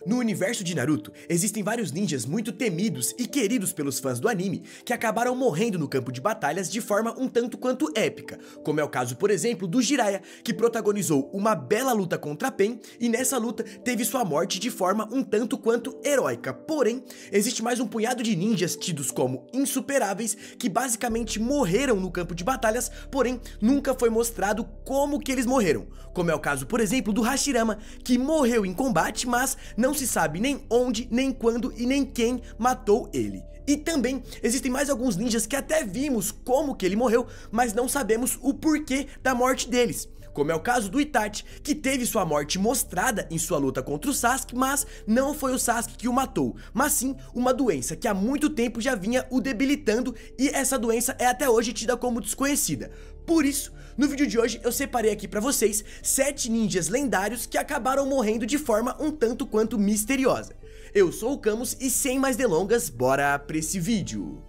No universo de Naruto, existem vários ninjas muito temidos e queridos pelos fãs do anime que acabaram morrendo no campo de batalhas de forma um tanto quanto épica, como é o caso, por exemplo, do Jiraiya, que protagonizou uma bela luta contra Pain e nessa luta teve sua morte de forma um tanto quanto heróica. Porém, existe mais um punhado de ninjas tidos como insuperáveis que basicamente morreram no campo de batalhas, porém nunca foi mostrado como que eles morreram, como é o caso, por exemplo, do Hashirama, que morreu em combate, mas não se sabe nem onde, nem quando e nem quem matou ele. E também existem mais alguns ninjas que até vimos como que ele morreu, mas não sabemos o porquê da morte deles. Como é o caso do Itachi, que teve sua morte mostrada em sua luta contra o Sasuke, mas não foi o Sasuke que o matou, mas sim uma doença que há muito tempo já vinha o debilitando e essa doença é até hoje tida como desconhecida. Por isso, no vídeo de hoje eu separei aqui pra vocês 7 ninjas lendários que acabaram morrendo de forma um tanto quanto misteriosa. Eu sou o Camus e sem mais delongas, bora pra esse vídeo.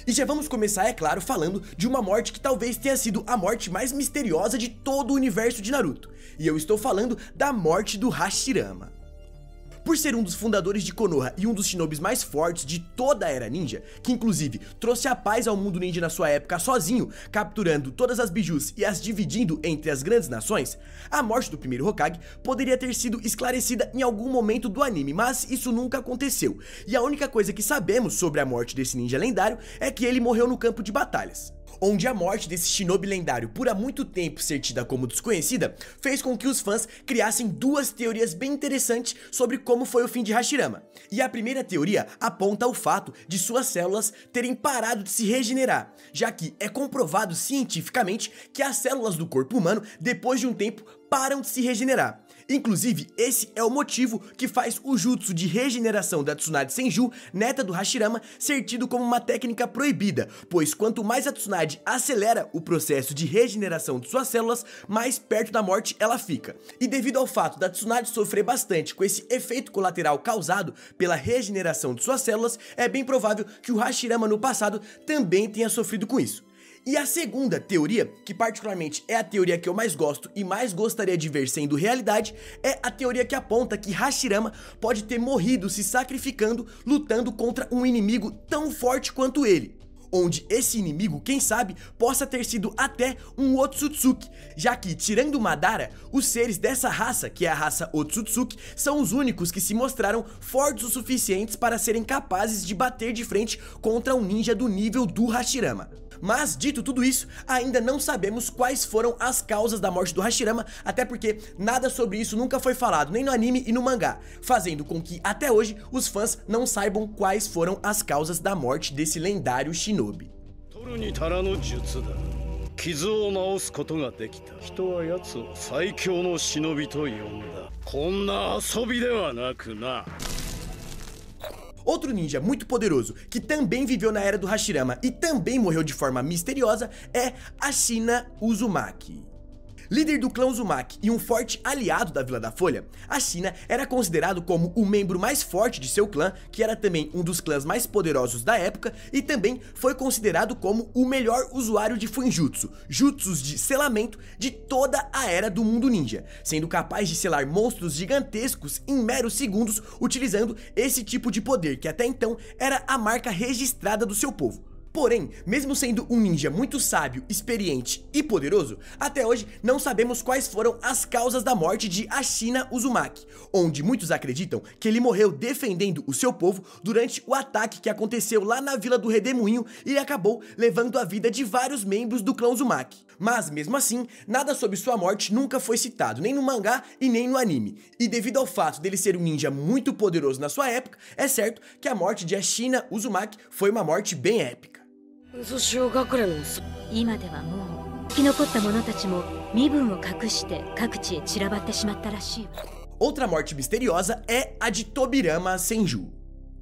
E já vamos começar, é claro, falando de uma morte que talvez tenha sido a morte mais misteriosa de todo o universo de Naruto. E eu estou falando da morte do Hashirama. Por ser um dos fundadores de Konoha e um dos shinobis mais fortes de toda a era ninja, que inclusive trouxe a paz ao mundo ninja na sua época sozinho, capturando todas as bijus e as dividindo entre as grandes nações, a morte do primeiro Hokage poderia ter sido esclarecida em algum momento do anime, mas isso nunca aconteceu. E a única coisa que sabemos sobre a morte desse ninja lendário é que ele morreu no campo de batalhas, onde a morte desse shinobi lendário por há muito tempo ser tida como desconhecida, fez com que os fãs criassem duas teorias bem interessantes sobre como foi o fim de Hashirama. E a primeira teoria aponta ao fato de suas células terem parado de se regenerar, já que é comprovado cientificamente que as células do corpo humano, depois de um tempo, param de se regenerar. Inclusive, esse é o motivo que faz o jutsu de regeneração da Tsunade Senju, neta do Hashirama, ser tido como uma técnica proibida, pois quanto mais a Tsunade acelera o processo de regeneração de suas células, mais perto da morte ela fica. E devido ao fato da Tsunade sofrer bastante com esse efeito colateral causado pela regeneração de suas células, é bem provável que o Hashirama no passado também tenha sofrido com isso. E a segunda teoria, que particularmente é a teoria que eu mais gosto e mais gostaria de ver sendo realidade, é a teoria que aponta que Hashirama pode ter morrido se sacrificando lutando contra um inimigo tão forte quanto ele, onde esse inimigo, quem sabe, possa ter sido até um Otsutsuki, já que, tirando Madara, os seres dessa raça, que é a raça Otsutsuki, são os únicos que se mostraram fortes o suficientes para serem capazes de bater de frente contra um ninja do nível do Hashirama. Mas, dito tudo isso, ainda não sabemos quais foram as causas da morte do Hashirama, até porque nada sobre isso nunca foi falado, nem no anime e no mangá, fazendo com que, até hoje, os fãs não saibam quais foram as causas da morte desse lendário shinobi. Outro ninja muito poderoso que também viveu na era do Hashirama e também morreu de forma misteriosa é Ashina Uzumaki. Líder do clã Uzumaki e um forte aliado da Vila da Folha, Ashina era considerado como o membro mais forte de seu clã, que era também um dos clãs mais poderosos da época, e também foi considerado como o melhor usuário de Fuinjutsu, jutsus de selamento de toda a era do mundo ninja, sendo capaz de selar monstros gigantescos em meros segundos utilizando esse tipo de poder, que até então era a marca registrada do seu povo. Porém, mesmo sendo um ninja muito sábio, experiente e poderoso, até hoje não sabemos quais foram as causas da morte de Ashina Uzumaki, onde muitos acreditam que ele morreu defendendo o seu povo durante o ataque que aconteceu lá na Vila do Redemoinho e acabou levando a vida de vários membros do clã Uzumaki. Mas mesmo assim, nada sobre sua morte nunca foi citado, nem no mangá e nem no anime. E devido ao fato dele ser um ninja muito poderoso na sua época, é certo que a morte de Ashina Uzumaki foi uma morte bem épica. Outra morte misteriosa é a de Tobirama Senju.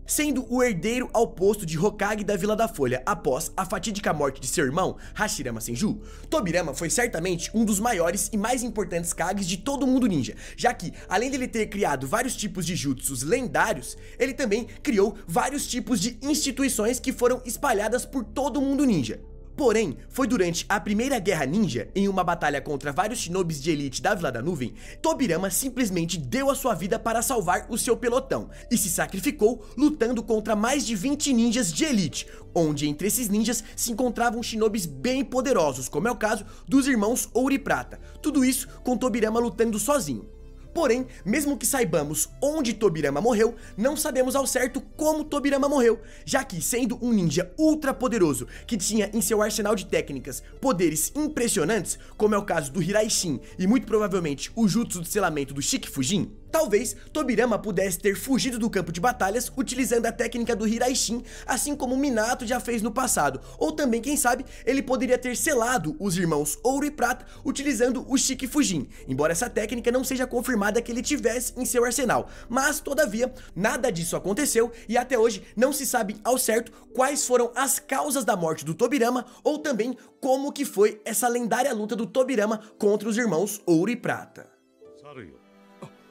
Sendo o herdeiro ao posto de Hokage da Vila da Folha após a fatídica morte de seu irmão, Hashirama Senju, Tobirama foi certamente um dos maiores e mais importantes Kages de todo o mundo ninja, já que, além de ele ter criado vários tipos de jutsus lendários, ele também criou vários tipos de instituições que foram espalhadas por todo o mundo ninja. Porém, foi durante a primeira Guerra Ninja, em uma batalha contra vários shinobis de elite da Vila da Nuvem, Tobirama simplesmente deu a sua vida para salvar o seu pelotão e se sacrificou lutando contra mais de 20 ninjas de elite, onde entre esses ninjas se encontravam shinobis bem poderosos, como é o caso dos irmãos Ouro e Prata, tudo isso com Tobirama lutando sozinho. Porém, mesmo que saibamos onde Tobirama morreu, não sabemos ao certo como Tobirama morreu, já que, sendo um ninja ultra poderoso que tinha em seu arsenal de técnicas poderes impressionantes, como é o caso do Hiraishin e muito provavelmente o jutsu de selamento do Shikifujin, talvez Tobirama pudesse ter fugido do campo de batalhas utilizando a técnica do Hiraishin, assim como Minato já fez no passado, ou também, quem sabe, ele poderia ter selado os irmãos Ouro e Prata utilizando o Shikifujin, embora essa técnica não seja confirmada que ele tivesse em seu arsenal, mas todavia nada disso aconteceu e até hoje não se sabe ao certo quais foram as causas da morte do Tobirama ou também como que foi essa lendária luta do Tobirama contra os irmãos Ouro e Prata.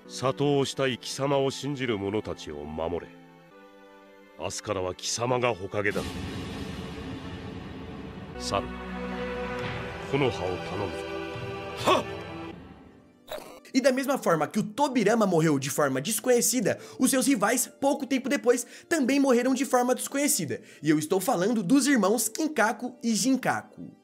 里をしたい貴様を信じる者たちを守れ。明日からは貴様が火影だ。サル、木の葉を頼むぞ。はっ! E da mesma forma que o Tobirama morreu de forma desconhecida, os seus rivais, pouco tempo depois, também morreram de forma desconhecida. E eu estou falando dos irmãos Kinkaku e Jinkaku.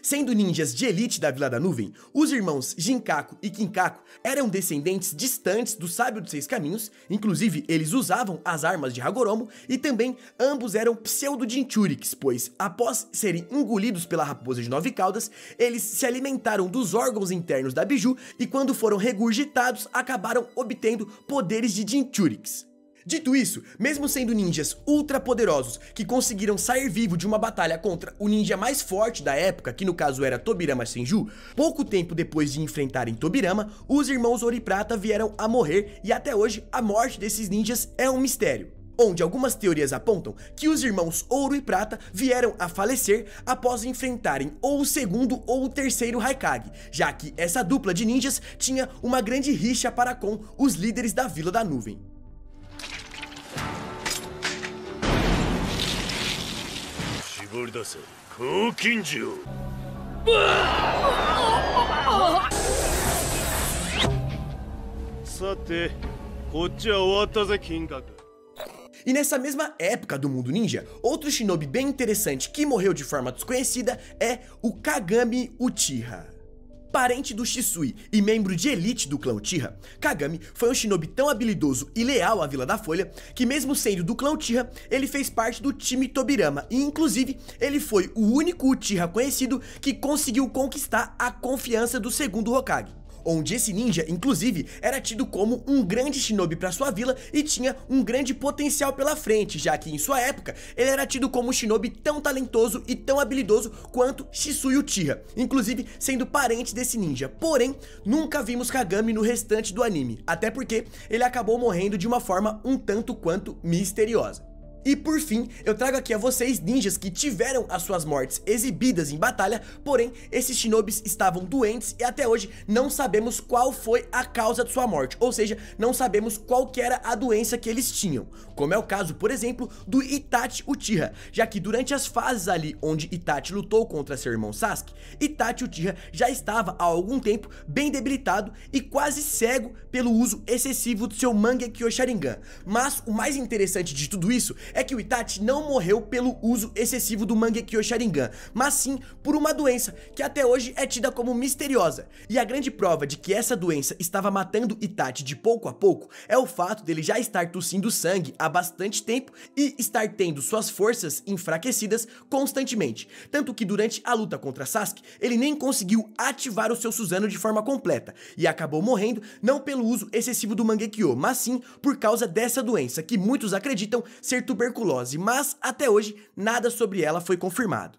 Sendo ninjas de elite da Vila da Nuvem, os irmãos Jinkaku e Kinkaku eram descendentes distantes do Sábio dos Seis Caminhos, inclusive eles usavam as armas de Hagoromo e também ambos eram pseudo-jinchuriks, pois após serem engolidos pela raposa de 9 caudas, eles se alimentaram dos órgãos internos da Biju e quando foram regurgitados acabaram obtendo poderes de jinchuriks. Dito isso, mesmo sendo ninjas ultra poderosos que conseguiram sair vivo de uma batalha contra o ninja mais forte da época, que no caso era Tobirama Senju, pouco tempo depois de enfrentarem Tobirama, os irmãos Ouro e Prata vieram a morrer e até hoje a morte desses ninjas é um mistério. Onde algumas teorias apontam que os irmãos Ouro e Prata vieram a falecer após enfrentarem ou o segundo ou o terceiro Haikage, já que essa dupla de ninjas tinha uma grande rixa para com os líderes da Vila da Nuvem. E nessa mesma época do mundo ninja, outro shinobi bem interessante que morreu de forma desconhecida é o Kagami Uchiha. Parente do Shisui e membro de elite do clã Uchiha, Kagami foi um shinobi tão habilidoso e leal à Vila da Folha que mesmo sendo do clã Uchiha, ele fez parte do time Tobirama e inclusive ele foi o único Uchiha conhecido que conseguiu conquistar a confiança do segundo Hokage. Onde esse ninja, inclusive, era tido como um grande shinobi para sua vila e tinha um grande potencial pela frente, já que em sua época ele era tido como um shinobi tão talentoso e tão habilidoso quanto Shisui Uchiha, inclusive sendo parente desse ninja. Porém, nunca vimos Kagami no restante do anime, até porque ele acabou morrendo de uma forma um tanto quanto misteriosa. E por fim, eu trago aqui a vocês ninjas que tiveram as suas mortes exibidas em batalha, porém esses shinobis estavam doentes e até hoje não sabemos qual foi a causa de sua morte, ou seja, não sabemos qual que era a doença que eles tinham, como é o caso, por exemplo, do Itachi Uchiha, já que durante as fases ali onde Itachi lutou contra seu irmão Sasuke, Itachi Uchiha já estava há algum tempo bem debilitado e quase cego pelo uso excessivo do seu Mangekyo Sharingan, mas o mais interessante de tudo isso é que o Itachi não morreu pelo uso excessivo do Mangekyo Sharingan, mas sim por uma doença que até hoje é tida como misteriosa. E a grande prova de que essa doença estava matando Itachi de pouco a pouco é o fato dele já estar tossindo sangue há bastante tempo e estar tendo suas forças enfraquecidas constantemente. Tanto que durante a luta contra Sasuke, ele nem conseguiu ativar o seu Susanoo de forma completa e acabou morrendo não pelo uso excessivo do Mangekyo, mas sim por causa dessa doença que muitos acreditam ser tuberculose, mas até hoje nada sobre ela foi confirmado.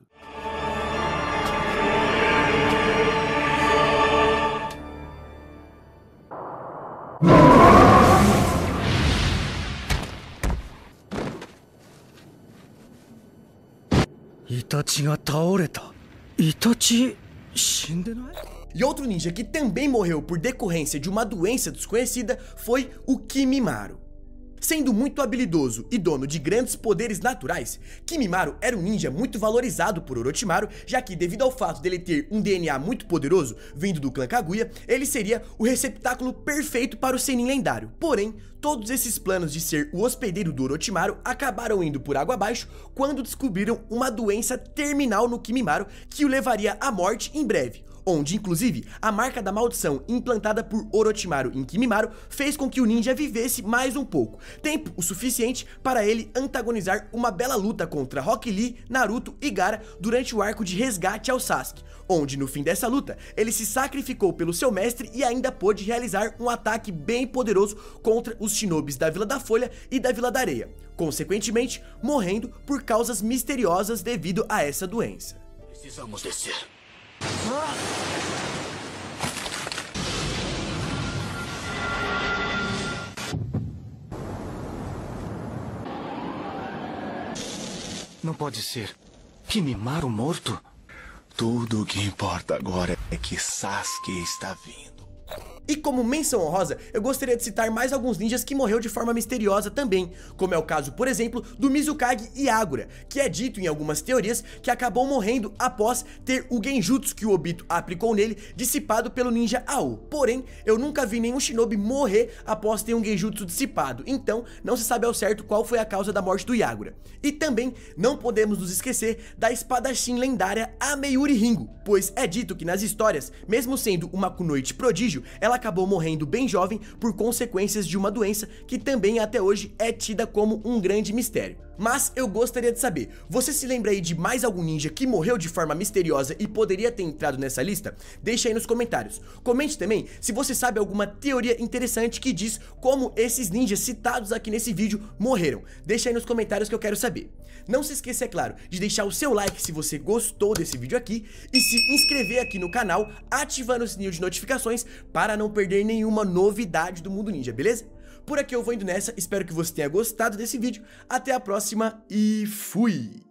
Itachi ga taoreta. Itachi shindenai? E outro ninja que também morreu por decorrência de uma doença desconhecida foi o Kimimaro. Sendo muito habilidoso e dono de grandes poderes naturais, Kimimaro era um ninja muito valorizado por Orochimaru, já que devido ao fato dele ter um DNA muito poderoso vindo do clã Kaguya, ele seria o receptáculo perfeito para o Sennin lendário. Porém, todos esses planos de ser o hospedeiro do Orochimaru acabaram indo por água abaixo quando descobriram uma doença terminal no Kimimaro que o levaria à morte em breve, onde inclusive a marca da maldição implantada por Orochimaru em Kimimaro fez com que o ninja vivesse mais um pouco, tempo o suficiente para ele antagonizar uma bela luta contra Rock Lee, Naruto e Gaara durante o arco de resgate ao Sasuke, onde no fim dessa luta ele se sacrificou pelo seu mestre e ainda pôde realizar um ataque bem poderoso contra os shinobis da Vila da Folha e da Vila da Areia, consequentemente morrendo por causas misteriosas devido a essa doença. Precisamos descer. Não pode ser. Kimimaro morto? Tudo o que importa agora é que Sasuke está vindo. E como menção honrosa, eu gostaria de citar mais alguns ninjas que morreu de forma misteriosa também, como é o caso, por exemplo, do Mizukage Yagura, que é dito em algumas teorias que acabou morrendo após ter o genjutsu que o Obito aplicou nele dissipado pelo ninja Ao. Porém, eu nunca vi nenhum shinobi morrer após ter um genjutsu dissipado, então não se sabe ao certo qual foi a causa da morte do Yagura. E também não podemos nos esquecer da espadachim lendária Ameyuri Ringo, pois é dito que nas histórias, mesmo sendo uma kunoichi prodígio, ela acabou morrendo bem jovem por consequências de uma doença que também até hoje é tida como um grande mistério. Mas eu gostaria de saber, você se lembra aí de mais algum ninja que morreu de forma misteriosa e poderia ter entrado nessa lista? Deixa aí nos comentários. Comente também se você sabe alguma teoria interessante que diz como esses ninjas citados aqui nesse vídeo morreram. Deixa aí nos comentários que eu quero saber. Não se esqueça, é claro, de deixar o seu like se você gostou desse vídeo aqui e se inscrever aqui no canal, ativando o sininho de notificações para não perder nenhuma novidade do mundo ninja, beleza? Por aqui eu vou indo nessa, espero que você tenha gostado desse vídeo, até a próxima e fui!